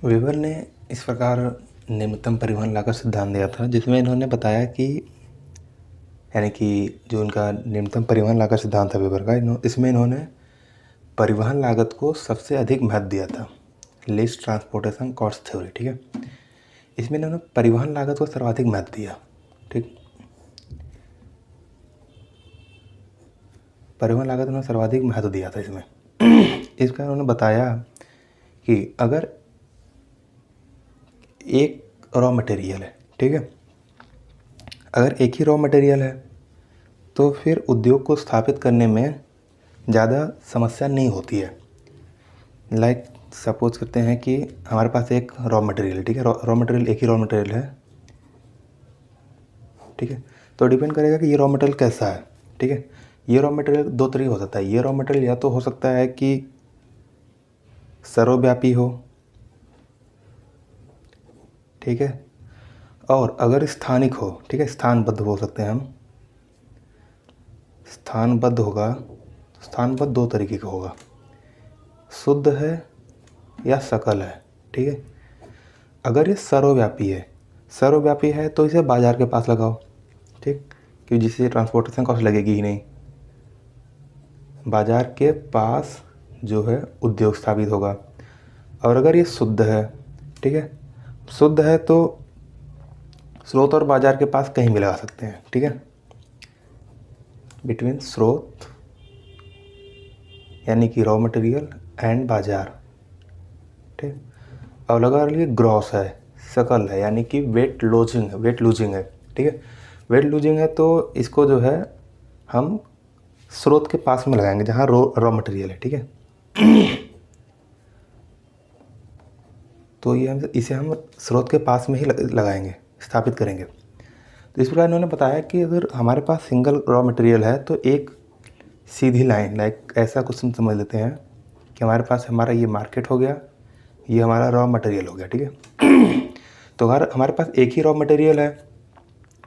Weber ने इस प्रकार निम्नतम परिवहन लागत सिद्धांत दिया था, जिसमें इन्होंने बताया कि यानी कि जो उनका निम्नतम परिवहन लागत सिद्धांत था वेबर का, इसमें इन्होंने परिवहन लागत को सबसे अधिक महत्व दिया था, लीस्ट ट्रांसपोर्टेशन कॉस्ट थ्योरी। ठीक है, इसमें इन्होंने परिवहन लागत को सर्वाधिक महत्व दिया। ठीक, परिवहन लागत उन्होंने सर्वाधिक महत्व दिया था इसमें। इसका उन्होंने बताया कि अगर एक रॉ मटेरियल है, ठीक है, अगर एक ही रॉ मटेरियल है तो फिर उद्योग को स्थापित करने में ज़्यादा समस्या नहीं होती है। लाइक सपोज करते हैं कि हमारे पास एक रॉ मटेरियल है, ठीक है, रॉ मटेरियल एक ही रॉ मटेरियल है, ठीक है, तो डिपेंड करेगा कि ये रॉ मटेरियल कैसा है। ठीक है, ये रॉ मटेरियल दो तरीके हो सकता है। ये रॉ मटेरियल या तो हो सकता है कि सर्वव्यापी हो, ठीक है, और अगर स्थानिक हो, ठीक है, स्थानबद्ध हो सकते हैं हम। स्थानबद्ध होगा, स्थानबद्ध दो तरीके का होगा, शुद्ध है या सकल है। ठीक है, अगर ये सर्वव्यापी है, सर्वव्यापी है तो इसे बाजार के पास लगाओ, ठीक, क्योंकि जिससे ट्रांसपोर्टेशन कॉस्ट लगेगी ही नहीं। बाजार के पास जो है उद्योग स्थापित होगा। और अगर ये शुद्ध है, ठीक है, शुद्ध है तो स्रोत और बाजार के पास कहीं भी लगा सकते हैं। ठीक है, बिटवीन स्रोत यानी कि रॉ मटेरियल एंड बाजार। ठीक, और अगर ये ग्रॉस है, सकल है, यानी कि वेट लूजिंग है, ठीक है, वेट लूजिंग है तो इसको जो है हम स्रोत के पास में लगाएंगे जहाँ रॉ मटेरियल है। ठीक है, तो ये इसे हम स्रोत के पास में ही लगाएंगे, स्थापित करेंगे। तो इस प्रकार इन्होंने बताया कि अगर हमारे पास सिंगल रॉ मटेरियल है तो एक सीधी लाइन, लाइक ऐसा कुछ हम समझ लेते हैं कि हमारे पास हमारा ये मार्केट हो गया, ये हमारा रॉ मटेरियल हो गया। ठीक है, तो अगर हमारे पास एक ही रॉ मटेरियल है,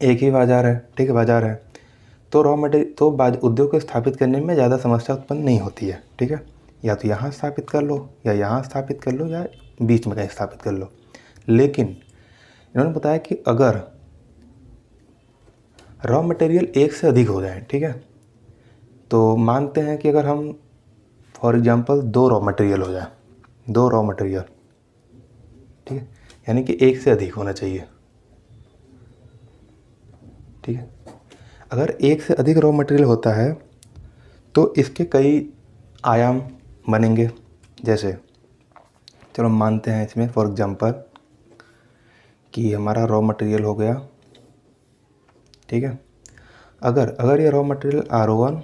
एक ही बाज़ार है, ठीक है, बाज़ार है, तो रॉ मटेरियल तो उद्योग को स्थापित करने में ज़्यादा समस्या उत्पन्न नहीं होती है। ठीक है, या तो यहाँ स्थापित कर लो या यहाँ स्थापित कर लो या बीच में कहीं स्थापित कर लो। लेकिन इन्होंने बताया कि अगर रॉ मटेरियल एक से अधिक हो जाए, ठीक है, तो मानते हैं कि अगर हम फॉर एग्जांपल दो रॉ मटेरियल हो जाए, दो रॉ मटेरियल, ठीक है, यानी कि एक से अधिक होना चाहिए। ठीक है, अगर एक से अधिक रॉ मटेरियल होता है तो इसके कई आयाम बनेंगे। जैसे चलो मानते हैं इसमें फॉर एग्जांपल कि हमारा रॉ मटेरियल हो गया, ठीक है, अगर ये रॉ मटेरियल R1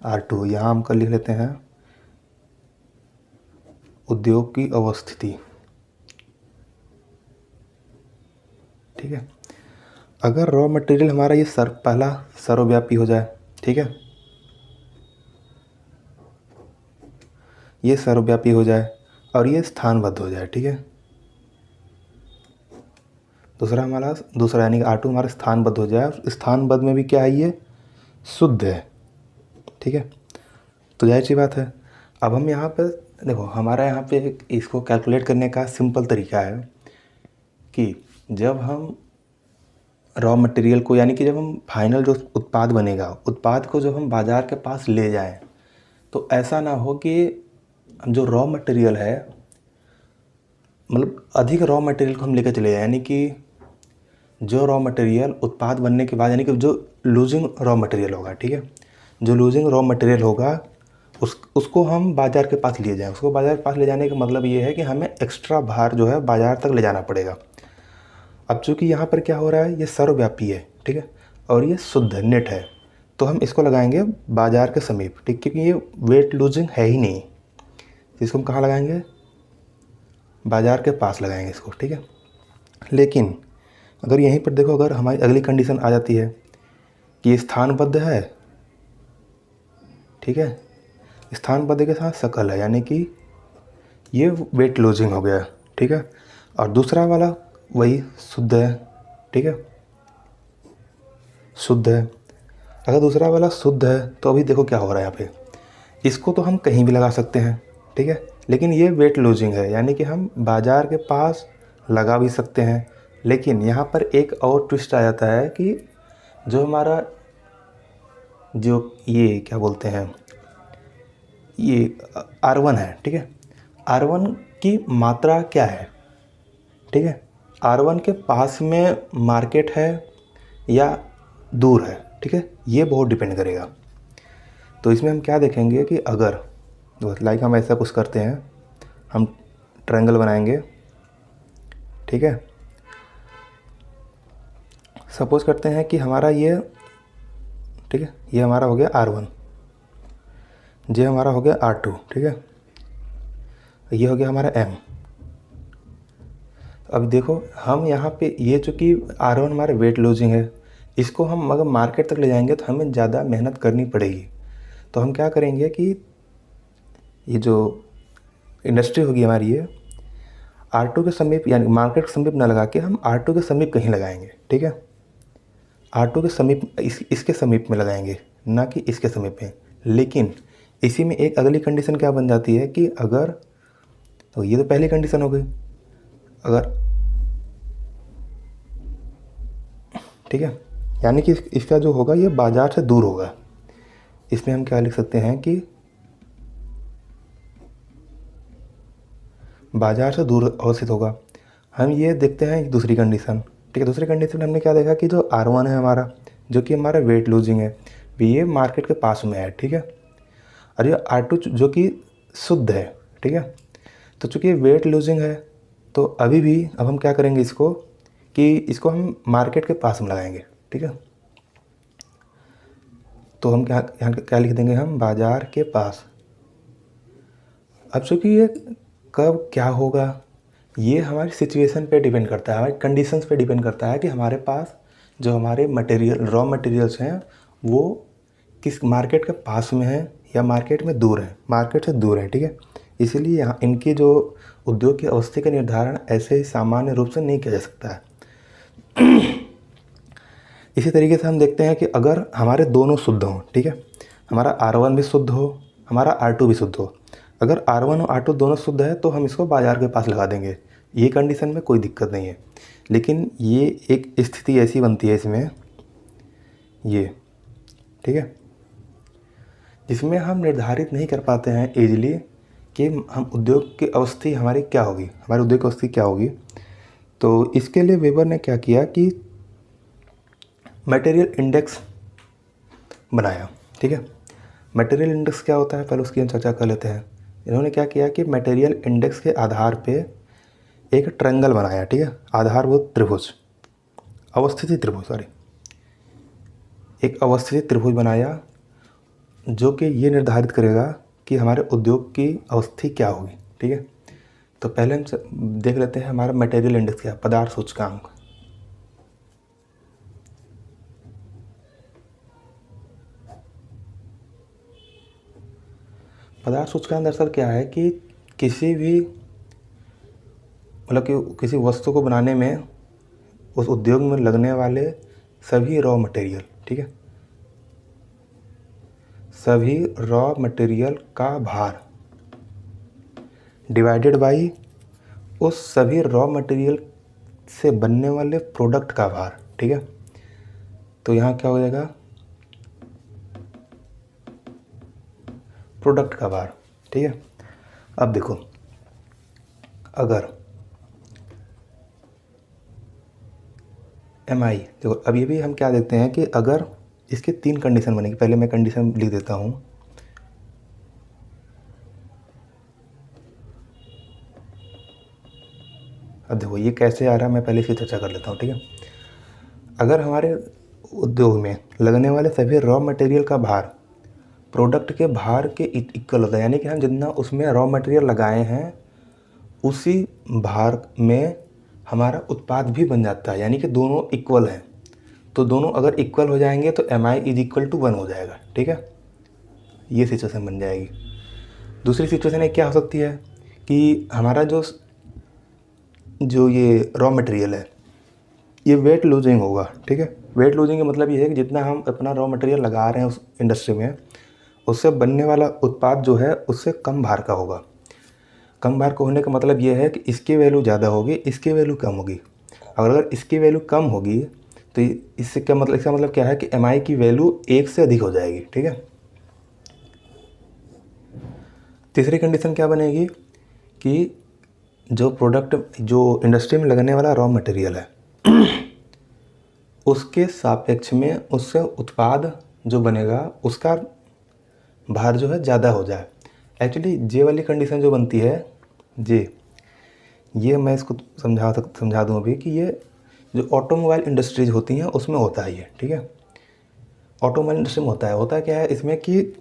R2, यहाँ हम कर लिख लेते हैं उद्योग की अवस्थिति। ठीक है, अगर रॉ मटेरियल हमारा ये पहला सर्वव्यापी हो जाए, ठीक है, ये सर्वव्यापी हो जाए और ये स्थानबद्ध हो जाए। ठीक है, दूसरा यानी कि R2 हमारा स्थानबद्ध हो जाए, स्थानबद्ध में भी क्या है, ये शुद्ध है। ठीक है, तो जाहिर सी बात है। अब हम यहाँ पर देखो, हमारा यहाँ पे इसको कैलकुलेट करने का सिंपल तरीका है कि जब हम रॉ मटेरियल को, यानी कि जब हम फाइनल जो उत्पाद बनेगा, उत्पाद को जब हम बाज़ार के पास ले जाएं, तो ऐसा ना हो कि जो रॉ मटेरियल है, मतलब अधिक रॉ मटेरियल को हम लेकर चले जाएं, यानी कि जो रॉ मटेरियल उत्पाद बनने के बाद, यानी कि जो लूजिंग रॉ मटेरियल होगा, ठीक है, जो लूजिंग रॉ मटेरियल होगा उसको हम बाज़ार के पास ले जाएं। उसको बाज़ार के पास ले जाने का मतलब ये है कि हमें एक्स्ट्रा भार जो है बाज़ार तक ले जाना पड़ेगा। अब चूँकि यहाँ पर क्या हो रहा है, ये सर्वव्यापी है, ठीक है, और ये शुद्ध नेट है, तो हम इसको लगाएंगे बाज़ार के समीप, ठीक, क्योंकि ये वेट लूजिंग है ही नहीं। इसको हम कहाँ लगाएंगे, बाज़ार के पास लगाएंगे इसको। ठीक है, लेकिन अगर यहीं पर देखो, अगर हमारी अगली कंडीशन आ जाती है कि ये स्थानबद्ध है, ठीक है, स्थानबद्ध के साथ सकल है, यानी कि ये वेट लूजिंग हो गया, ठीक है, और दूसरा वाला वही शुद्ध है, ठीक है, शुद्ध है। अगर दूसरा वाला शुद्ध है तो अभी देखो क्या हो रहा है यहाँ पे, इसको तो हम कहीं भी लगा सकते हैं, ठीक है। लेकिन ये वेट लूजिंग है, यानी कि हम बाज़ार के पास लगा भी सकते हैं। लेकिन यहाँ पर एक और ट्विस्ट आ जाता है कि जो हमारा जो ये क्या बोलते हैं, ये R1 है, ठीक है। R1 की मात्रा क्या है, ठीक है। R1 के पास में मार्केट है या दूर है, ठीक है, ये बहुत डिपेंड करेगा। तो इसमें हम क्या देखेंगे कि अगर लाइक हम ऐसा कुछ करते हैं, हम ट्रायंगल बनाएंगे, ठीक है। सपोज करते हैं कि हमारा ये, ठीक है, ये हमारा हो गया R1, ये हमारा हो गया R2, ठीक है, ये हो गया हमारा M। अब देखो हम यहाँ पे ये चूँकि R1 हमारा वेट लूजिंग है, इसको हम अगर मार्केट तक ले जाएंगे तो हमें ज़्यादा मेहनत करनी पड़ेगी। तो हम क्या करेंगे कि ये जो इंडस्ट्री होगी हमारी, ये R2 के समीप यानी मार्केट के समीप ना लगा के हम R2 के समीप कहीं लगाएंगे, ठीक है। R2 के समीप इसके समीप में लगाएंगे, ना कि इसके समीप में। लेकिन इसी में एक अगली कंडीशन क्या बन जाती है कि अगर, तो ये तो पहली कंडीशन हो गई, अगर, ठीक है, यानी कि इसका जो होगा ये बाज़ार से दूर होगा। इसमें हम क्या लिख सकते हैं कि बाज़ार से दूर अवस्थित होगा। हम ये देखते हैं दूसरी कंडीशन, ठीक है। दूसरी कंडीशन हमने क्या देखा कि जो R1 है हमारा, जो कि हमारा वेट लूजिंग है, ये मार्केट के पास में है, ठीक है। और ये R2 जो कि शुद्ध है, ठीक है। तो चूँकि ये वेट लूजिंग है, तो अभी भी अब हम क्या करेंगे इसको कि इसको हम मार्केट के पास में लगाएंगे, ठीक है। तो हम यहाँ क्या लिख देंगे, हम बाज़ार के पास। अब चूँकि ये कब क्या होगा, ये हमारी सिचुएशन पे डिपेंड करता है, हमारी कंडीशंस पे डिपेंड करता है कि हमारे पास जो हमारे मटेरियल रॉ मटेरियल्स हैं वो किस मार्केट के पास में है या मार्केट में दूर है, मार्केट से दूर है, ठीक है। इसीलिए यहाँ इनकी जो उद्योग की अवस्था का निर्धारण ऐसे ही सामान्य रूप से नहीं किया जा सकता है। इसी तरीके से हम देखते हैं कि अगर हमारे दोनों शुद्ध हों, ठीक है, हमारा R1 भी शुद्ध हो, हमारा R2 भी शुद्ध हो। अगर R1 और R2 दोनों शुद्ध है तो हम इसको बाज़ार के पास लगा देंगे, ये कंडीशन में कोई दिक्कत नहीं है। लेकिन ये एक स्थिति ऐसी बनती है इसमें, ये, ठीक है, जिसमें हम निर्धारित नहीं कर पाते हैं ईजिली कि हम उद्योग की अवस्था हमारी क्या होगी, हमारे उद्योग की अवस्था क्या होगी। तो इसके लिए वेबर ने क्या किया कि मटेरियल इंडेक्स बनाया, ठीक है। मटेरियल इंडेक्स क्या होता है, पहले उसकी हम चर्चा कर लेते हैं। इन्होंने क्या किया कि मटेरियल इंडेक्स के आधार पे एक ट्रायंगल बनाया, ठीक है, आधारभूत त्रिभुज, अवस्थिति त्रिभुज, सॉरी, एक अवस्थिति त्रिभुज बनाया जो कि ये निर्धारित करेगा कि हमारे उद्योग की अवस्था क्या होगी, ठीक है। तो पहले हम देख लेते हैं हमारा मटेरियल इंडेक्स क्या है, पदार्थ सूचकांक। पदार्थ सूचकांक दरअसल क्या है कि किसी भी मतलब कि किसी वस्तु को बनाने में उस उद्योग में लगने वाले सभी रॉ मटेरियल, ठीक है, सभी रॉ मटेरियल का भार डिवाइडेड बाई उस सभी रॉ मटेरियल से बनने वाले प्रोडक्ट का भार, ठीक है। तो यहाँ क्या हो जाएगा, प्रोडक्ट का भार, ठीक है। अब देखो, अगर MI, देखो अब ये भी हम क्या देखते हैं कि अगर इसके 3 कंडीशन बनेगी, पहले मैं कंडीशन लिख देता हूँ। अब देखो ये कैसे आ रहा है, मैं पहले इसकी चर्चा कर लेता हूँ, ठीक है। अगर हमारे उद्योग में लगने वाले सभी रॉ मटेरियल का भार प्रोडक्ट के भार के इक्वल होता है, यानी कि हम जितना उसमें रॉ मटेरियल लगाए हैं उसी भार में हमारा उत्पाद भी बन जाता है, यानी कि दोनों इक्वल हैं। तो दोनों अगर इक्वल हो जाएंगे तो MI = 1 हो जाएगा, ठीक है, ये सिचुएशन बन जाएगी। दूसरी सिचुएशन क्या हो सकती है कि हमारा जो ये रॉ मटेरियल है ये वेट लूजिंग होगा, ठीक है। वेट लूजिंग का मतलब ये है कि जितना हम अपना रॉ मटेरियल लगा रहे हैं उस इंडस्ट्री में, उससे बनने वाला उत्पाद जो है उससे कम भार का होगा। कम भार का होने का मतलब ये है कि इसकी वैल्यू ज़्यादा होगी, इसकी वैल्यू कम होगी। और अगर इसकी वैल्यू कम होगी तो इससे क्या मतलब, इसका मतलब क्या है कि एम आई की वैल्यू 1 से अधिक हो जाएगी। ठीक है। तीसरी कंडीशन क्या बनेगी कि जो प्रोडक्ट, जो इंडस्ट्री में लगने वाला रॉ मटेरियल है उसके सापेक्ष में उससे उत्पाद जो बनेगा उसका भार जो है ज़्यादा हो जाए। एक्चुअली ये वाली कंडीशन जो बनती है ये मैं इसको समझा दूँ अभी कि ये जो ऑटोमोबाइल इंडस्ट्रीज होती हैं उसमें होता है ये। ठीक है। ऑटोमोबाइल इंडस्ट्री में होता है क्या है इसमें कि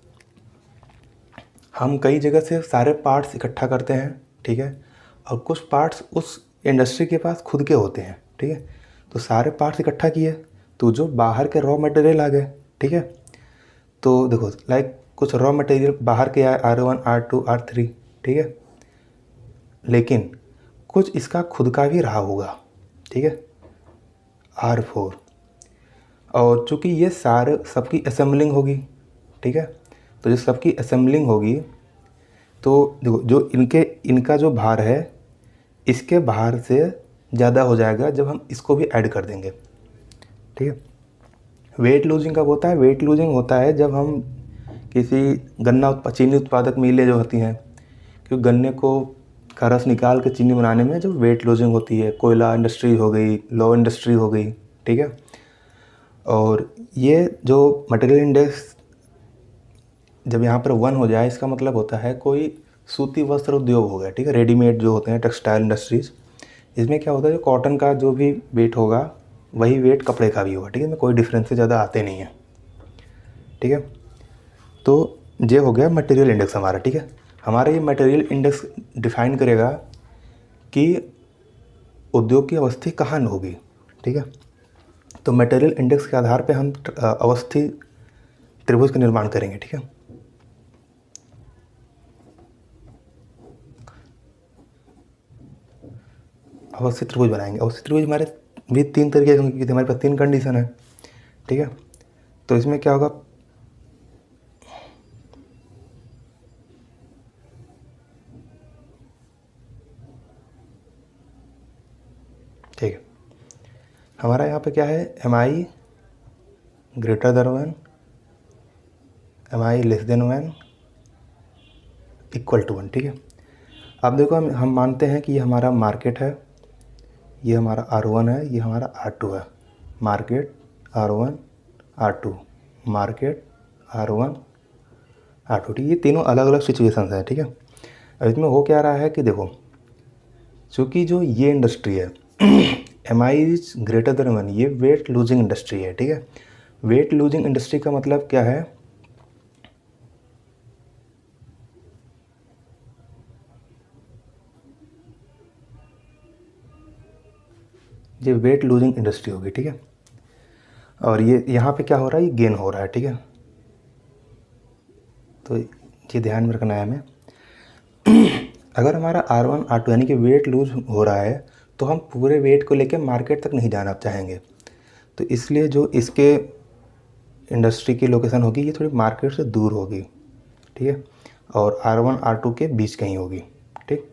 हम कई जगह से सारे पार्ट्स इकट्ठा करते हैं। ठीक है। और कुछ पार्ट्स उस इंडस्ट्री के पास खुद के होते हैं। ठीक है। तो सारे पार्ट्स इकट्ठा किए तो जो बाहर के रॉ मटेरियल आ गए। ठीक है। तो देखो लाइक कुछ रॉ मटेरियल बाहर के आए R1 R2 R3। ठीक है। लेकिन कुछ इसका खुद का भी रहा होगा। ठीक है। R4। और चूँकि ये सारे सबकी असेंबलिंग होगी। ठीक है। तो जो सबकी असेंबलिंग होगी तो देखो जो इनका जो भार है इसके भार से ज़्यादा हो जाएगा जब हम इसको भी ऐड कर देंगे। ठीक है। वेट लूजिंग कब होता है? वेट लूजिंग होता है जब हम किसी चीनी उत्पादक मिलें जो होती हैं, क्योंकि गन्ने को का रस निकाल के चीनी बनाने में जो वेट लूजिंग होती है, कोयला इंडस्ट्री हो गई, लॉ इंडस्ट्री हो गई। ठीक है। और ये जो मटेरियल इंडेक्स जब यहाँ पर 1 हो जाए इसका मतलब होता है कोई सूती वस्त्र उद्योग हो गया। ठीक है। रेडीमेड जो होते हैं टेक्सटाइल इंडस्ट्रीज़, इसमें क्या होता है जो कॉटन का जो भी वेट होगा वही वेट कपड़े का भी होगा। ठीक है। इसमें कोई डिफरेंस से ज़्यादा आते नहीं हैं। ठीक है। तो ये हो गया मटेरियल इंडेक्स हमारा। ठीक है। हमारा ये मटेरियल इंडेक्स डिफाइन करेगा कि उद्योग की अवस्थी कहाँ होगी। ठीक है। तो मटेरियल इंडेक्स के आधार पे हम अवस्थी त्रिभुज का निर्माण करेंगे। ठीक है। अवस्थी त्रिभुज बनाएंगे। अवस्थी त्रिभुज हमारे भी 3 तरीके के, क्योंकि हमारे पास 3 कंडीशन है। ठीक है। तो इसमें क्या होगा, ठीक है, हमारा यहाँ पे क्या है, M I greater than 1, M I less than 1, equal to 1। ठीक है। अब देखो हम मानते हैं कि ये हमारा मार्केट है, ये हमारा R1 है, ये हमारा R2 है। Market R1 R2, market R1 R2। ठीक है। ये तीनों अलग अलग सिचुएशंस हैं। ठीक है। अब इसमें हो क्या रहा है कि देखो, चूँकि जो ये इंडस्ट्री है M I is greater than 1, ये वेट लूजिंग इंडस्ट्री है। ठीक है। वेट लूजिंग इंडस्ट्री का मतलब क्या है, ये वेट लूजिंग इंडस्ट्री होगी। ठीक है। और ये यहाँ पे क्या हो रहा है, ये गेन हो रहा है। ठीक है। तो ये ध्यान में रखना है हमें। अगर हमारा R1 R2 यानी कि वेट लूज हो रहा है तो हम पूरे वेट को लेकर मार्केट तक नहीं जाना चाहेंगे। तो इसलिए जो इसके इंडस्ट्री की लोकेशन होगी ये थोड़ी मार्केट से दूर होगी। ठीक है। और R1 R2 के बीच कहीं होगी। ठीक।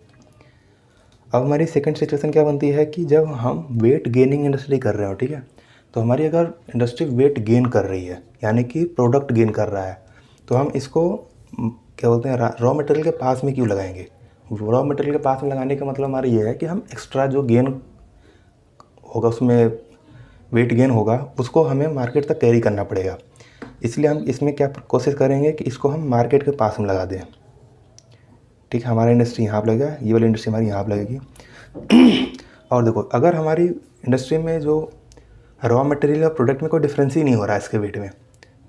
अब हमारी सेकंड सिचुएशन क्या बनती है कि जब हम वेट गेनिंग इंडस्ट्री कर रहे हो। ठीक है। तो हमारी अगर इंडस्ट्री वेट गेन कर रही है यानी कि प्रोडक्ट गेन कर रहा है तो हम इसको क्या बोलते हैं, रॉ मटेरियल के पास में क्यों लगाएंगे। रॉ मटेरियल के पास में लगाने का मतलब हमारा ये है कि हम एक्स्ट्रा जो गेन होगा उसमें वेट गेन होगा उसको हमें मार्केट तक कैरी करना पड़ेगा। इसलिए हम इसमें क्या कोशिश करेंगे कि इसको हम मार्केट के पास में लगा दें। ठीक है। हमारा इंडस्ट्री यहाँ पर लगेगा, ये वाली इंडस्ट्री हमारी यहाँ पर लगेगी। और देखो अगर हमारी इंडस्ट्री में जो रॉ मटेरियल और प्रोडक्ट में कोई डिफरेंस ही नहीं हो रहा है इसके वेट में,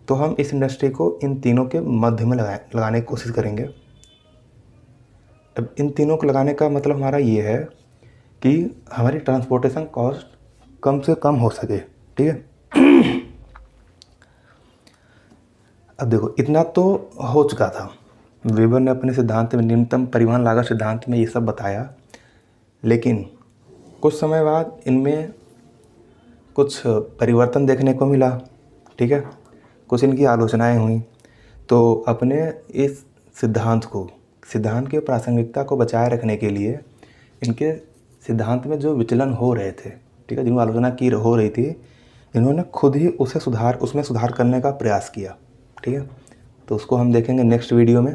तो हम इस इंडस्ट्री को इन तीनों के मध्य में लगाने की कोशिश करेंगे। अब इन तीनों को लगाने का मतलब हमारा ये है कि हमारी ट्रांसपोर्टेशन कॉस्ट कम से कम हो सके। ठीक है। अब देखो इतना तो हो चुका था, वेबर ने अपने सिद्धांत में, न्यूनतम परिवहन लागत सिद्धांत में ये सब बताया, लेकिन कुछ समय बाद इनमें कुछ परिवर्तन देखने को मिला। ठीक है। कुछ इनकी आलोचनाएं हुई। तो अपने इस सिद्धांत को सिद्धांत की प्रासंगिकता को बचाए रखने के लिए इनके सिद्धांत में जो विचलन हो रहे थे, ठीक है, जिनको आलोचना की हो रही थी, इन्होंने खुद ही उसमें सुधार करने का प्रयास किया, ठीक है। तो उसको हम देखेंगे नेक्स्ट वीडियो में।